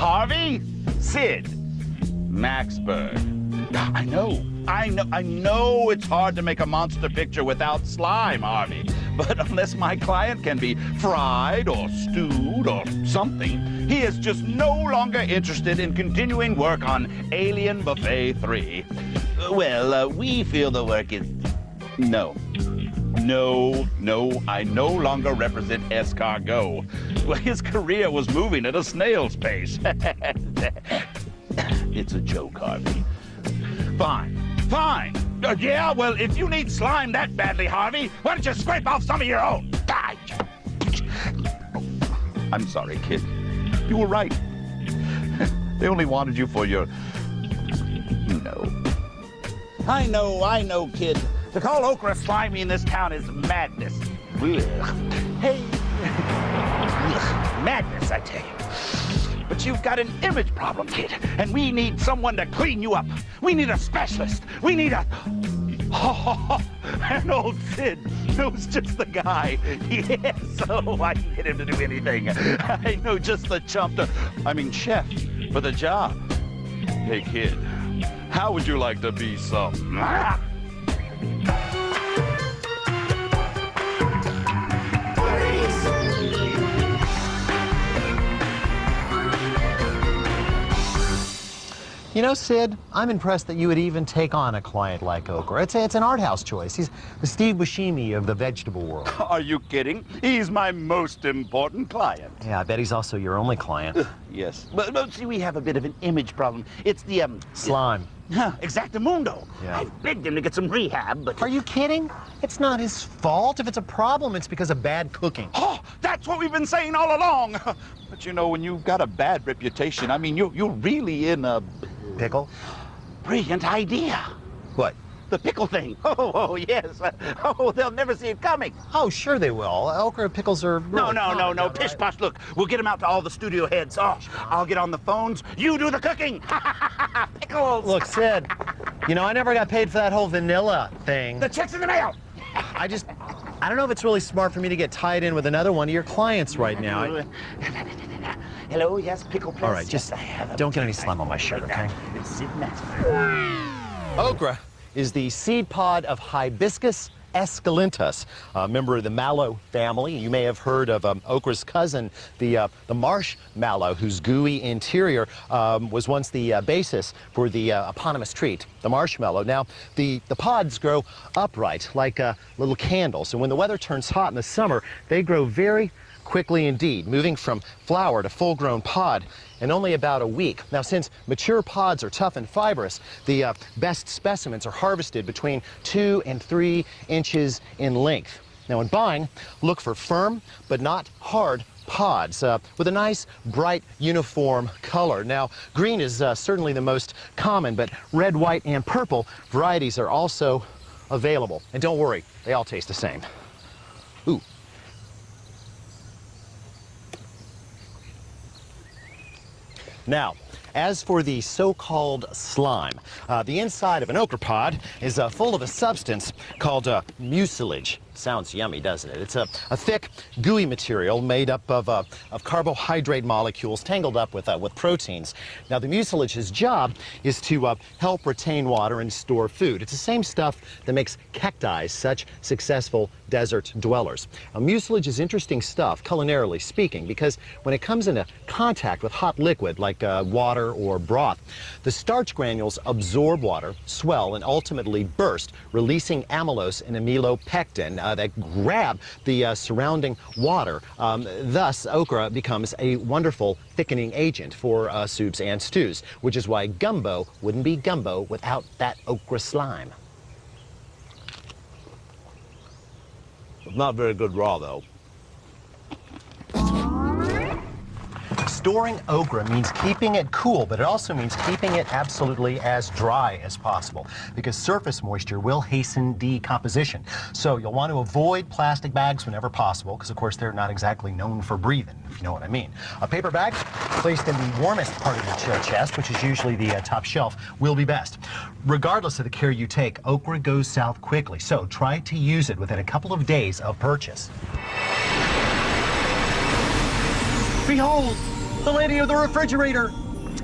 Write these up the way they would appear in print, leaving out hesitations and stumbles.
Harvey, Sid, Maxberg. I know it's hard to make a monster picture without slime, Harvey. But unless my client can be fried or stewed or something, he is just no longer interested in continuing work on Alien Buffet 3. We feel the work is... No, I no longer represent Escargot. Well, his career was moving at a snail's pace. It's a joke, Harvey. Fine. Yeah, well, if you need slime that badly, Harvey, why don't you scrape off some of your own? I'm sorry, kid. You were right. They only wanted you for your... I know, kid. To call okra slimy in this town is madness. Hey. Madness, I tell you. But you've got an image problem, kid, and we need someone to clean you up. We need a specialist. We need a... and old Sid knows just the guy. Yes, I can get him to do anything. I know just the chef for the job. Hey, kid, how would you like to be some... You know, Sid, I'm impressed that you would even take on a client like Okra. It's an art house choice. He's the Steve Buscemi of the vegetable world. Are you kidding? He's my most important client. Yeah, I bet he's also your only client. Yes. But see, we have a bit of an image problem. It's the, slime. Exactamundo. Yeah. I've begged him to get some rehab, but... Are you kidding? It's not his fault. If it's a problem, it's because of bad cooking. Oh, that's what we've been saying all along. But you know, when you've got a bad reputation, I mean, you're really in a... Pickle? Brilliant idea. What? The pickle thing. Oh, yes. They'll never see it coming. Oh, sure they will. Okra pickles are... Really No. Pish posh. Look, we'll get them out to all the studio heads. Oh, I'll get on the phones. You do the cooking. Pickles. Look, Sid, you know, I never got paid for that whole vanilla thing. The check's in the mail. I don't know if it's really smart for me to get tied in with another one of your clients right now. Hello, yes, Pickle Plus. All right, just don't get any slime on my shirt, okay? Okra is the seed pod of Hibiscus esculentus, a member of the mallow family. You may have heard of okra's cousin, the marsh mallow, whose gooey interior was once the basis for the eponymous treat, the marshmallow. Now, the pods grow upright like little candles, and when the weather turns hot in the summer, they grow very quickly indeed, moving from flower to full-grown pod in only about a week. Now, since mature pods are tough and fibrous, the best specimens are harvested between 2 and 3 inches in length. Now, when buying, look for firm but not hard pods with a nice, bright, uniform color. Now, green is certainly the most common, but red, white, and purple varieties are also available. And don't worry, they all taste the same. Ooh. Now, as for the so-called slime, the inside of an okra pod is full of a substance called mucilage. Sounds yummy, doesn't it? It's a thick, gooey material made up of carbohydrate molecules tangled up with proteins. Now, the mucilage's job is to help retain water and store food. It's the same stuff that makes cacti such successful desert dwellers. Now, mucilage is interesting stuff, culinarily speaking, because when it comes into contact with hot liquid like water or broth, the starch granules absorb water, swell, and ultimately burst, releasing amylose and amylopectin that grab the surrounding water. Thus, okra becomes a wonderful thickening agent for soups and stews, which is why gumbo wouldn't be gumbo without that okra slime. Not very good raw, though. Storing okra means keeping it cool, but it also means keeping it absolutely as dry as possible, because surface moisture will hasten decomposition. So you'll want to avoid plastic bags whenever possible, because of course they're not exactly known for breathing, if you know what I mean. A paper bag placed in the warmest part of your chest, which is usually the top shelf, will be best. Regardless of the care you take, okra goes south quickly, so try to use it within a couple of days of purchase. Behold, The lady of the refrigerator!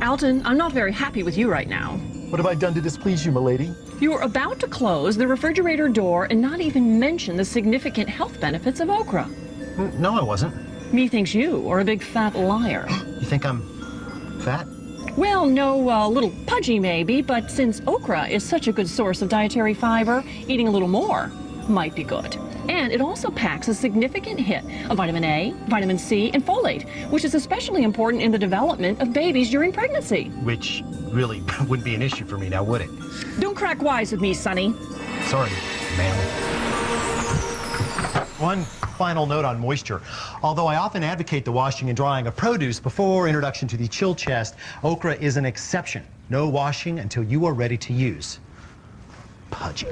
Alton, I'm not very happy with you right now. What have I done to displease you, milady? You were about to close the refrigerator door and not even mention the significant health benefits of okra. No, I wasn't. Me thinks you are a big fat liar. You think I'm fat? Well, no, a little pudgy maybe, but since okra is such a good source of dietary fiber, eating a little more might be good. And it also packs a significant hit of vitamin A, vitamin C, and folate, which is especially important in the development of babies during pregnancy. Which really wouldn't be an issue for me now, would it? Don't crack wise with me, Sonny. Sorry, ma'am. One final note on moisture. Although I often advocate the washing and drying of produce before introduction to the chill chest, okra is an exception. No washing until you are ready to use. Pudgy.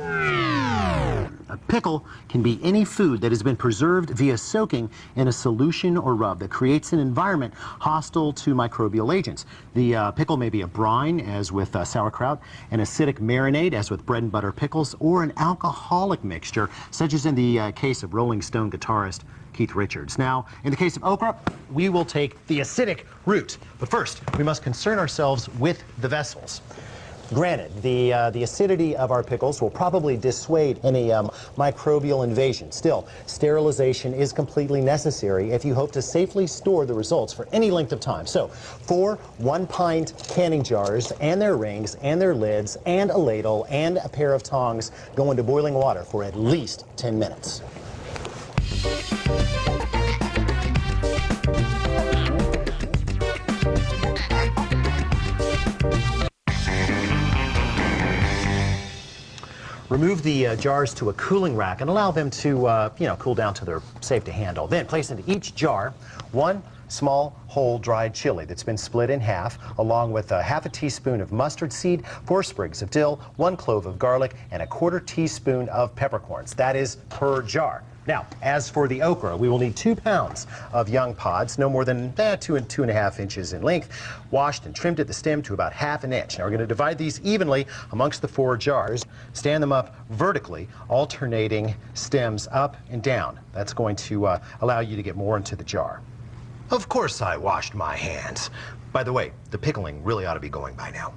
A pickle can be any food that has been preserved via soaking in a solution or rub that creates an environment hostile to microbial agents. The pickle may be a brine, as with sauerkraut, an acidic marinade, as with bread and butter pickles, or an alcoholic mixture, such as in the case of Rolling Stone guitarist Keith Richards. Now, in the case of okra, we will take the acidic route. But first, we must concern ourselves with the vessels. Granted, the acidity of our pickles will probably dissuade any microbial invasion. Still, sterilization is completely necessary if you hope to safely store the results for any length of time. So, 4 1-pint canning jars and their rings and their lids and a ladle and a pair of tongs go into boiling water for at least 10 minutes. Remove the jars to a cooling rack and allow them to, cool down till they're safe to handle. Then place into each jar 1 small whole dried chili that's been split in half, along with half a teaspoon of mustard seed, 4 sprigs of dill, 1 clove of garlic, and a 1/4 teaspoon of peppercorns. That is per jar. Now, as for the okra, we will need 2 pounds of young pods, no more than 2 and 2.5 inches in length, washed and trimmed at the stem to about 1/2 inch. Now, we're going to divide these evenly amongst the 4 jars, stand them up vertically, alternating stems up and down. That's going to allow you to get more into the jar. Of course I washed my hands. By the way, the pickling really ought to be going by now.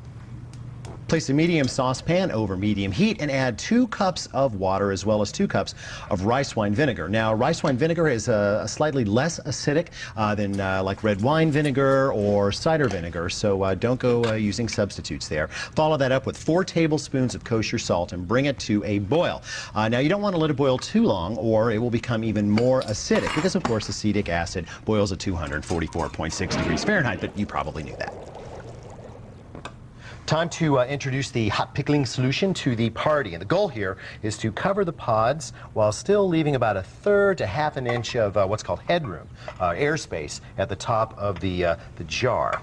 Place a medium saucepan over medium heat and add 2 cups of water as well as 2 cups of rice wine vinegar. Now, rice wine vinegar is a slightly less acidic than like red wine vinegar or cider vinegar, so don't go using substitutes there. Follow that up with 4 tablespoons of kosher salt and bring it to a boil. Now, you don't want to let it boil too long or it will become even more acidic because, of course, acetic acid boils at 244.6 degrees Fahrenheit, but you probably knew that. Time to introduce the hot pickling solution to the party. And the goal here is to cover the pods while still leaving about 1/3 to 1/2 inch of what's called headroom, airspace at the top of the jar.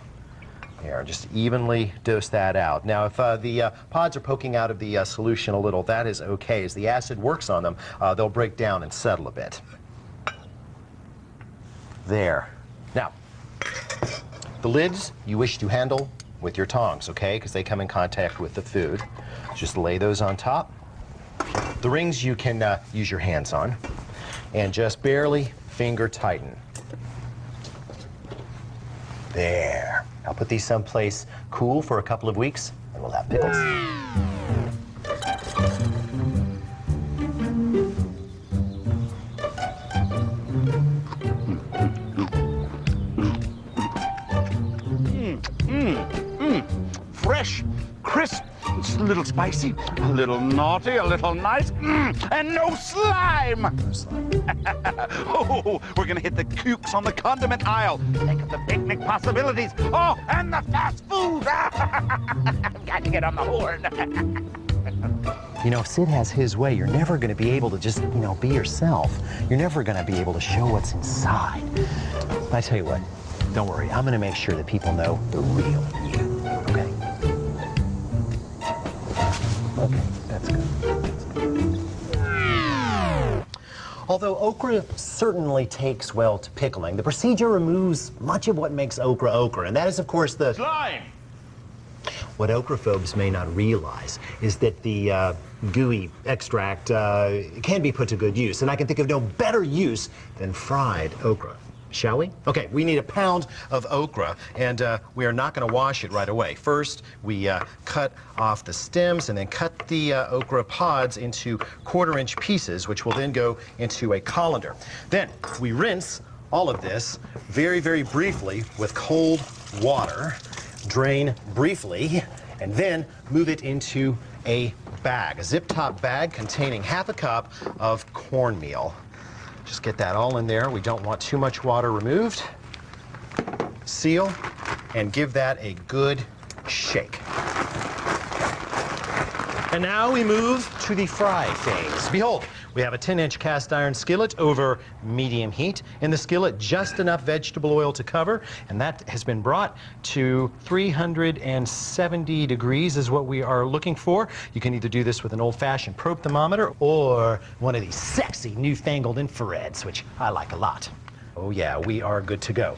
Here, just evenly dose that out. Now, if the pods are poking out of the solution a little, that is okay. As the acid works on them, they'll break down and settle a bit. There. Now, the lids you wish to handle with your tongs, okay, because they come in contact with the food. Just lay those on top. The rings you can use your hands on, and just barely finger tighten. There. I'll put these someplace cool for a couple of weeks, and we'll have pickles. Fresh, crisp, it's a little spicy, a little naughty, a little nice, and no slime! No slime. Oh, we're gonna hit the kooks on the condiment aisle. Think of the picnic possibilities. Oh, and the fast food! I've got to get on the horn. You know, if Sid has his way, you're never going to be able to just, be yourself. You're never going to be able to show what's inside. I tell you what, don't worry. I'm going to make sure that people know the real you. Okay? Okay, that's good. Although okra certainly takes well to pickling, the procedure removes much of what makes okra okra, and that is, of course, the Slime! What okraphobes may not realize is that the gooey extract can be put to good use, and I can think of no better use than fried okra. Shall we? Okay, we need a pound of okra, and we are not going to wash it right away. First, we cut off the stems and then cut the okra pods into 1/4-inch pieces, which will then go into a colander. Then we rinse all of this very, very briefly with cold water, drain briefly, and then move it into a bag, a zip-top bag containing 1/2 cup of cornmeal. Just get that all in there. We don't want too much water removed. Seal and give that a good shake. And now we move to the fry phase. Behold, we have a 10-inch cast iron skillet over medium heat. In the skillet, just enough vegetable oil to cover, and that has been brought to 370 degrees is what we are looking for. You can either do this with an old-fashioned probe thermometer or one of these sexy newfangled infrareds, which I like a lot. Oh yeah, we are good to go.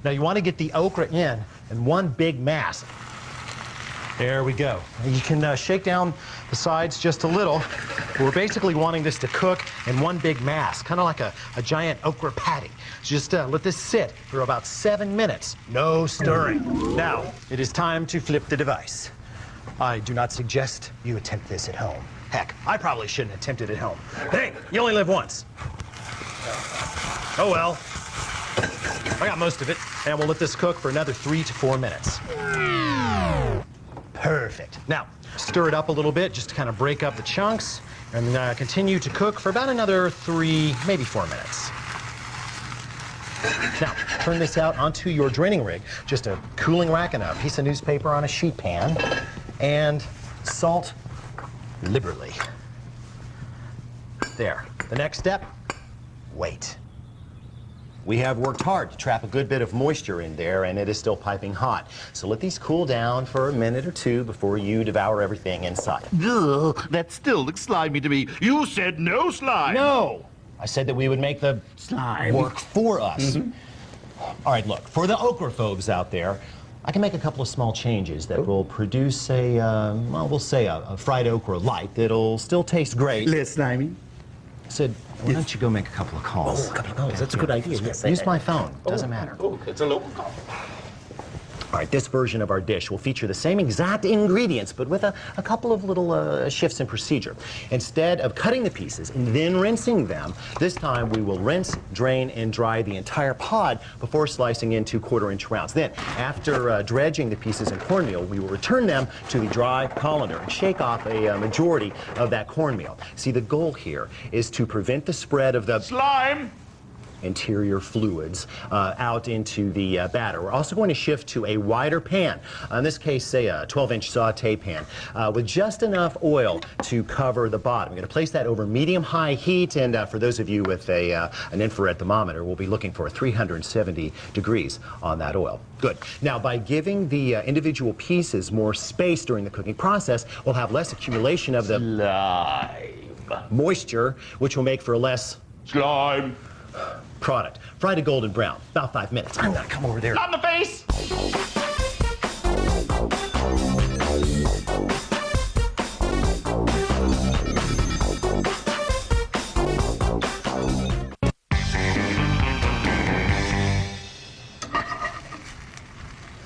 Now you want to get the okra in one big mass. There we go. You can shake down the sides just a little. We're basically wanting this to cook in one big mass, kind of like a giant okra patty. Just let this sit for about 7 minutes. No stirring. Now, it is time to flip the device. I do not suggest you attempt this at home. Heck, I probably shouldn't attempt it at home. But hey, you only live once. Oh well. I got most of it, and we'll let this cook for another 3 to 4 minutes. Perfect. Now, stir it up a little bit just to kind of break up the chunks, and continue to cook for about another 3, maybe 4 minutes. Now, turn this out onto your draining rig, just a cooling rack and a piece of newspaper on a sheet pan, and salt liberally. There. The next step, wait. We have worked hard to trap a good bit of moisture in there, and it is still piping hot. So let these cool down for a minute or two before you devour everything inside. Ugh, that still looks slimy to me. You said no slime. No! I said that we would make the Slime work for us. All right, look, for the okraphobes out there, I can make a couple of small changes that will produce a, well, we'll say a fried okra light that'll still taste great. Less slimy. I said, why don't you go make a couple of calls? Oh, a couple of calls. That's a good idea. Yes. Use my phone. Doesn't matter. Oh, it's a local call. All right, this version of our dish will feature the same exact ingredients, but with a couple of little shifts in procedure. Instead of cutting the pieces and then rinsing them, this time we will rinse, drain, and dry the entire pod before slicing into 1/4-inch rounds. Then, after dredging the pieces in cornmeal, we will return them to the dry colander and shake off a majority of that cornmeal. See, the goal here is to prevent the spread of the Slime! interior fluids out into the batter. We're also going to shift to a wider pan, in this case, say a 12-inch saute pan, with just enough oil to cover the bottom. We're going to place that over medium-high heat, and for those of you with an infrared thermometer, we'll be looking for 370 degrees on that oil. Good. Now, by giving the individual pieces more space during the cooking process, we'll have less accumulation of the moisture, which will make for a less Slime! product. Fry to golden brown, about 5 minutes. I'm gonna come over there. Not in the face!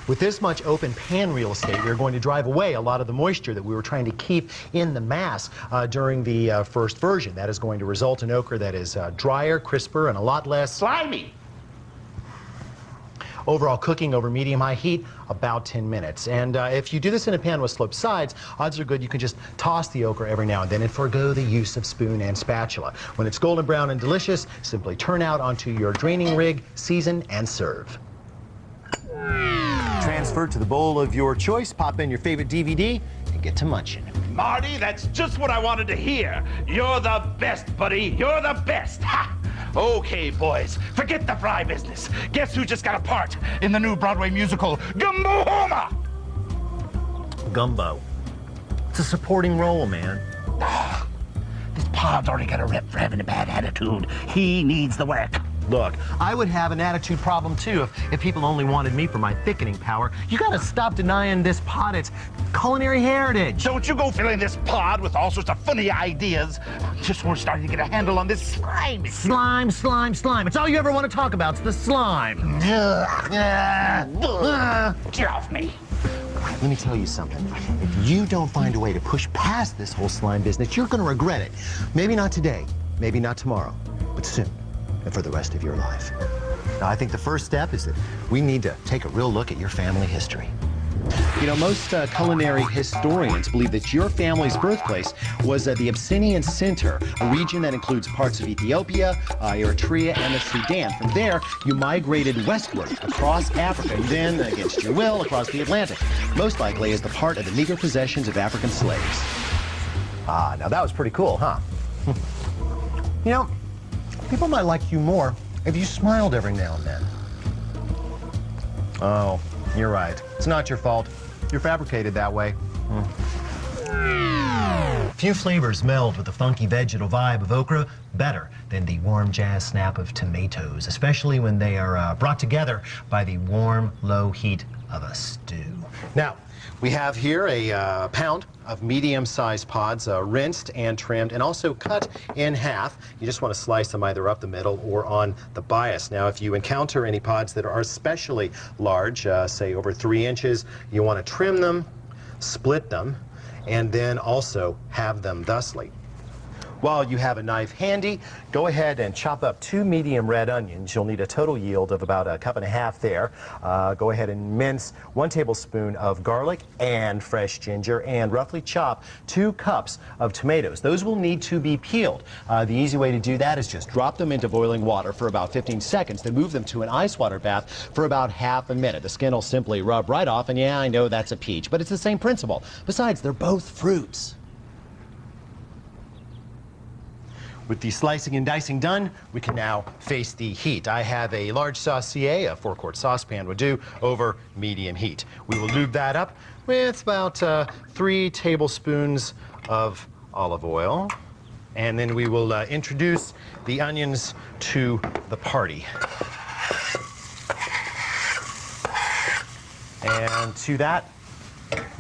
With this much open pan real estate, we're going to drive away a lot of the moisture that we were trying to keep in the mass during the first version. That is going to result in okra that is drier, crisper, and a lot less Slimy! overall cooking over medium-high heat, about 10 minutes. And if you do this in a pan with sloped sides, odds are good you can just toss the okra every now and then and forego the use of spoon and spatula. When it's golden brown and delicious, simply turn out onto your draining rig, season, and serve. Transfer to the bowl of your choice, pop in your favorite DVD, and get to munching. Marty, that's just what I wanted to hear. You're the best, buddy. You're the best. Ha! Okay, boys, forget the fry business. Guess who just got a part in the new Broadway musical, Gumbo Homa? Gumbo. It's a supporting role, man. This pod's already got a rep for having a bad attitude. He needs the work. Look, I would have an attitude problem too if people only wanted me for my thickening power. You gotta stop denying this pot its culinary heritage. Don't you go filling this pod with all sorts of funny ideas. Just we're starting to get a handle on this slime. Slime, slime, slime. It's all you ever want to talk about. It's the slime. Get off me. Let me tell you something. If you don't find a way to push past this whole slime business, you're gonna regret it. Maybe not today, maybe not tomorrow, but soon, and for the rest of your life. Now, I think the first step is that we need to take a real look at your family history. You know, most culinary historians believe that your family's birthplace was the Abyssinian Center, a region that includes parts of Ethiopia, Eritrea, and the Sudan. From there, you migrated westward across Africa, and then, against your will, across the Atlantic, most likely as the part of the meager possessions of African slaves. Ah, now that was pretty cool, huh? You know, people might like you more if you smiled every now and then. Oh, you're right. It's not your fault. You're fabricated that way. Few flavors meld with the funky vegetal vibe of okra better than the warm jazz snap of tomatoes, especially when they are brought together by the warm, low heat of a stew. Now, we have here a pound of medium-sized pods, rinsed and trimmed and also cut in half. You just want to slice them either up the middle or on the bias. Now, if you encounter any pods that are especially large, say over 3 inches, you want to trim them, split them, and then also have them thusly. While you have a knife handy, go ahead and chop up 2 medium red onions. You'll need a total yield of about 1.5 cups there. Go ahead and mince 1 tablespoon of garlic and fresh ginger, and roughly chop 2 cups of tomatoes. Those will need to be peeled. The easy way to do that is just drop them into boiling water for about 15 seconds, then move them to an ice water bath for about half a minute. The skin will simply rub right off, and yeah, I know that's a peach, but it's the same principle. Besides, they're both fruits. With the slicing and dicing done, we can now face the heat. I have a large saucier, a 4-quart saucepan would do, over medium heat. We will lube that up with about 3 tablespoons of olive oil. And then we will introduce the onions to the party. And to that,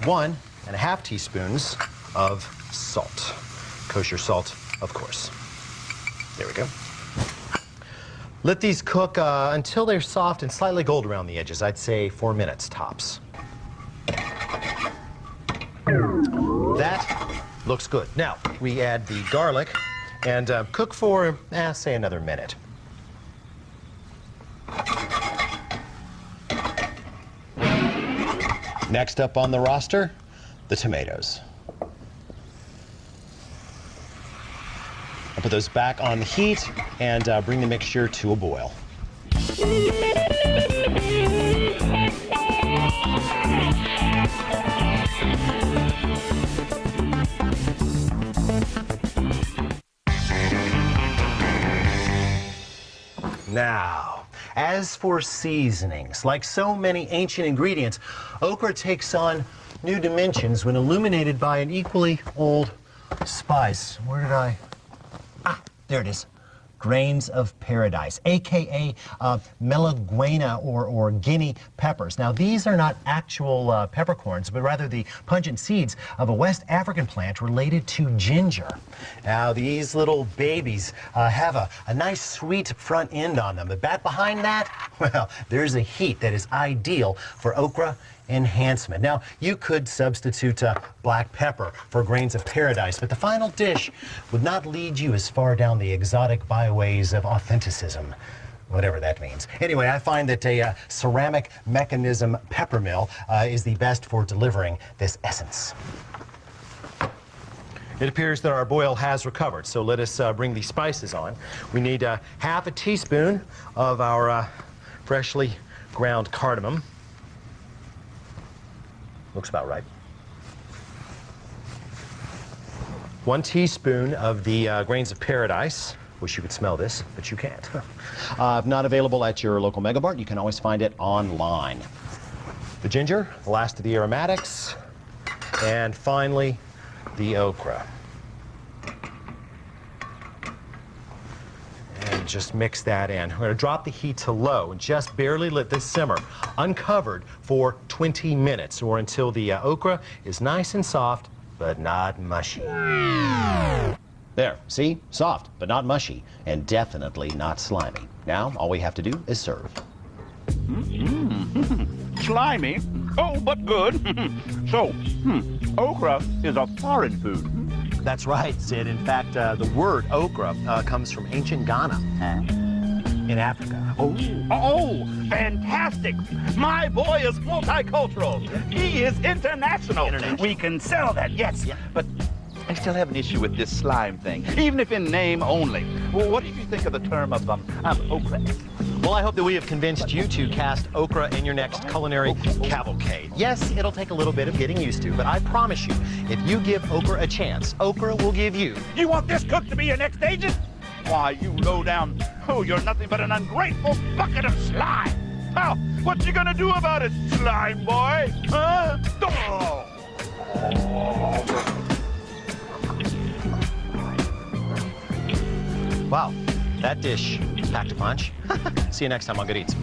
1.5 teaspoons of salt. Kosher salt, of course. There we go. Let these cook until they're soft and slightly gold around the edges. I'd say 4 minutes tops. That looks good. Now, we add the garlic and cook for, say, another minute. Next up on the roster, the tomatoes. I'll put those back on the heat and bring the mixture to a boil. Now, as for seasonings, like so many ancient ingredients, okra takes on new dimensions when illuminated by an equally old spice. Where did I? Ah, there it is. Grains of paradise, aka Malaguena or Guinea peppers. Now, these are not actual peppercorns, but rather the pungent seeds of a West African plant related to ginger. Now, these little babies have a nice sweet front end on them, but back behind that, well, there's a heat that is ideal for okra enhancement. Now, you could substitute black pepper for grains of paradise, but the final dish would not lead you as far down the exotic byways of authenticism, whatever that means. Anyway, I find that a ceramic mechanism pepper mill is the best for delivering this essence. It appears that our boil has recovered, so let us bring the spices on. We need 1/2 teaspoon of our freshly ground cardamom. Looks about right. 1 teaspoon of the grains of paradise. Wish you could smell this, but you can't. If not available at your local Mega Mart, you can always find it online. The ginger, the last of the aromatics, and finally, the okra. And And just mix that in. We're going to drop the heat to low and just barely let this simmer uncovered for 20 minutes or until the okra is nice and soft but not mushy. There, see? Soft but not mushy and definitely not slimy. Now all we have to do is serve. Slimy? Oh, but good. So, okra is a foreign food. That's right, Sid. In fact, the word okra comes from ancient Ghana in Africa. Oh, fantastic. My boy is multicultural. He is international. We can sell that, yes. Yeah. But I still have an issue with this slime thing, even if in name only. Well, what did you think of the term of okra? Well, I hope that we have convinced you to cast okra in your next culinary cavalcade. Yes, it'll take a little bit of getting used to, but I promise you, if you give okra a chance, okra will give you. You want this cook to be your next agent? Why, you low down, you're nothing but an ungrateful bucket of slime. Well, what you gonna do about it, slime boy? Huh? Oh. Wow, that dish packed a punch. See you next time on Good Eats.